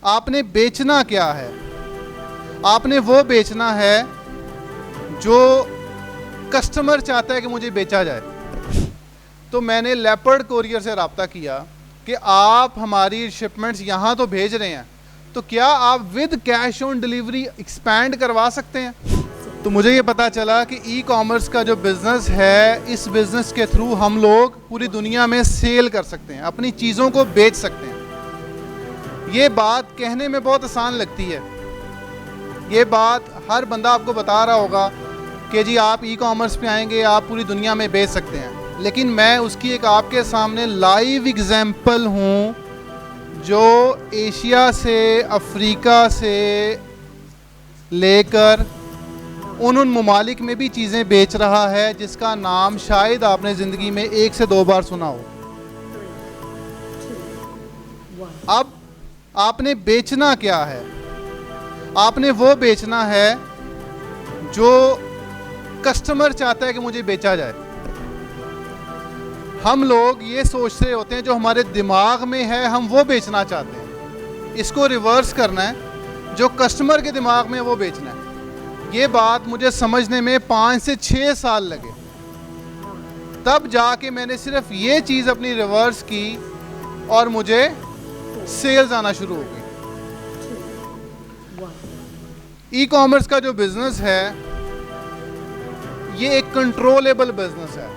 आपने बेचना क्या है? आपने वो बेचना है जो कस्टमर चाहता है कि मुझे बेचा जाए। तो मैंने लेपर्ड कोरियर से रब्ता किया कि आप हमारी शिपमेंट्स यहाँ तो भेज रहे हैं, तो क्या आप with cash on delivery expand करवा सकते हैं? तो मुझे ये पता चला कि ई कॉमर्स का जो बिज़नेस है, इस बिज़नेस के थ्रू हम लोग पूरी दुनिया में सेल कर सकते हैं, अपनी चीज़ों को बेच सकते हैं। ये बात कहने में बहुत आसान लगती है, ये बात हर बंदा आपको बता रहा होगा कि जी आप ई कॉमर्स पे आएंगे, आप पूरी दुनिया में बेच सकते हैं, लेकिन मैं उसकी एक आपके सामने लाइव एग्जाम्पल हूँ जो एशिया से, अफ्रीका से लेकर उन ममालिक में भी चीज़ें बेच रहा है जिसका नाम शायद आपने ज़िंदगी में 1 से 2 बार सुना हो। अब आपने बेचना क्या है? आपने वो बेचना है जो कस्टमर चाहता है कि मुझे बेचा जाए। हम लोग ये सोच रहे होते हैं जो हमारे दिमाग में है हम वो बेचना चाहते हैं, इसको रिवर्स करना है, जो कस्टमर के दिमाग में वो बेचना है। ये बात मुझे समझने में 5 से 6 साल लगे, तब जाके मैंने सिर्फ ये चीज़ अपनी रिवर्स की और मुझे सेल्स आना शुरू हो गई। ई कॉमर्स का जो बिज़नेस है ये एक कंट्रोलेबल बिज़नेस है।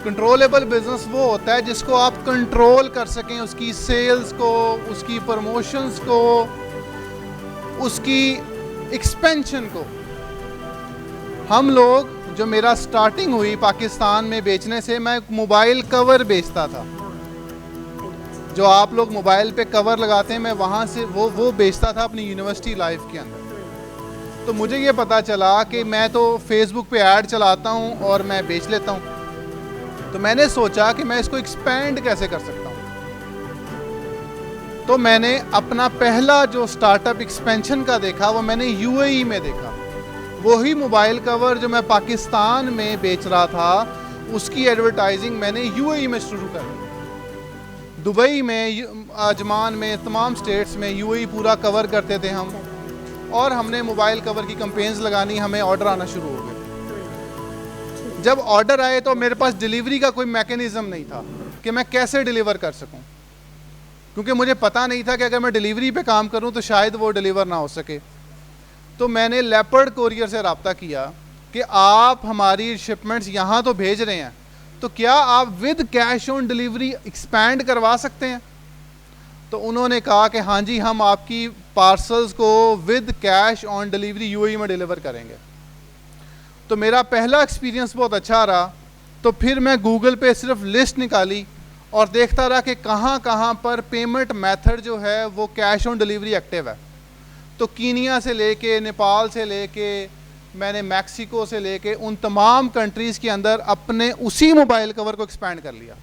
कंट्रोलेबल बिज़नेस वो होता है जिसको आप कंट्रोल कर सकें, उसकी सेल्स को, उसकी प्रमोशंस को, उसकी एक्सपेंशन को। हम लोग, जो मेरा स्टार्टिंग हुई पाकिस्तान में बेचने से, मैं मोबाइल कवर बेचता था, जो आप लोग मोबाइल पे कवर लगाते हैं, मैं वहाँ से वो बेचता था अपनी यूनिवर्सिटी लाइफ के अंदर। तो मुझे ये पता चला कि मैं तो फेसबुक पे ऐड चलाता हूँ और मैं बेच लेता हूँ, तो मैंने सोचा कि मैं इसको एक्सपेंड कैसे कर सकता हूँ। तो मैंने अपना पहला जो स्टार्टअप एक्सपेंशन का देखा वो मैंने यूएई में देखा। वही मोबाइल कवर जो मैं पाकिस्तान में बेच रहा था उसकी एडवर्टाइजिंग मैंने यूएई में शुरू कर दी। दुबई में, अजमान में, तमाम स्टेट्स में यूएई पूरा कवर करते थे हम, और हमने मोबाइल कवर की कैंपेन्स लगानी, हमें ऑर्डर आना शुरू हो गए। जब ऑर्डर आए तो मेरे पास डिलीवरी का कोई मैकेनिज़्म नहीं था कि मैं कैसे डिलीवर कर सकूं, क्योंकि मुझे पता नहीं था कि अगर मैं डिलीवरी पे काम करूं तो शायद वो डिलीवर ना हो सके। तो मैंने लेपर्ड कोरियर से रब्ता किया कि आप हमारी शिपमेंट्स यहाँ तो भेज रहे हैं, तो क्या आप with cash on delivery expand करवा सकते हैं? तो उन्होंने कहा कि हाँ जी, हम आपकी पार्सल्स को with cash on delivery UAE में डिलीवर करेंगे। तो मेरा पहला एक्सपीरियंस बहुत अच्छा रहा। तो फिर मैं गूगल पे सिर्फ लिस्ट निकाली और देखता रहा कि कहाँ कहाँ पर पेमेंट मेथड जो है वो कैश ऑन डिलीवरी एक्टिव है। तो कीनिया से लेके, नेपाल से लेके, मैंने मैक्सिको से लेके, उन तमाम कंट्रीज़ के अंदर अपने उसी मोबाइल कवर को एक्सपैंड कर लिया।